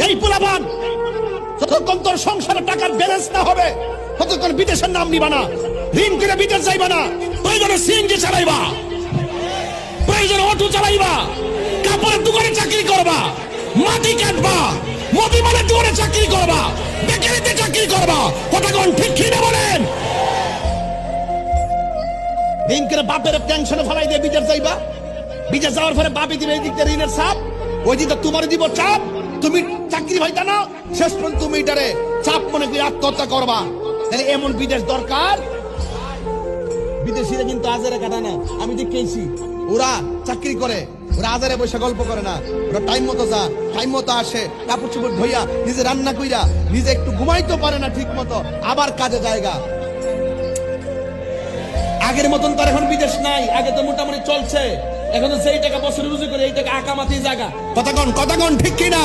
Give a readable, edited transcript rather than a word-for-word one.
এই পোলাপান যতক্ষণ তোর সংসারে টাকার ব্যালেন্স না হবে ততক্ষণ বিদেশের নাম নিবা না, ঋণ করে বিদেশ যাইবা না। প্রয়োজনে সিএনজি চালাইবা, প্রয়োজনে অটো চালাইবা, কাপড়ের দোকানে চাকরি করবা, মাটি কাটবা, মোবিমালের দোকানে চাকরি করবা, বেকারিতে চাকরি করবা। কথা কোন ঠিক কিনা বলেন? ঋণ করে বাপের টেনশনে ফেলাই দিয়ে বিদেশ যাইবা, বিদেশ যাওয়ার পরে বাপি দিবে এদিক দিয়ে ঋণের চাপ, ওই দিকে তোমার দিব চাপ, তুমি চাকরি হইতা না, শেষ পর্যন্ত তুমি এটারে চাপ মনে করে আত্মহত্যা করবা। তাহলে এমন বিদেশ দরকার। বিদেশিরা কিন্তু আজারে কাটা না, আমি দেখেছি ওরা চাকরি করে, ওরা আজারে বসে গল্প করে না, ওরা টাইম মতো যা, টাইম মতো আসে, কাপড় চোপড় ধইয়া নিজে রান্না কইরা নিজে একটু ঘুমাইতে পারে না ঠিক মতো, আবার কাজে জায়গা। আগের মতন তার এখন বিদেশ নাই, আগে তো মোটামুটি চলছে। এখন তো যেই টাকা বছরে রুজি করে এই টাকা আকামাতি জায়গা। কথা কন ঠিক কিনা?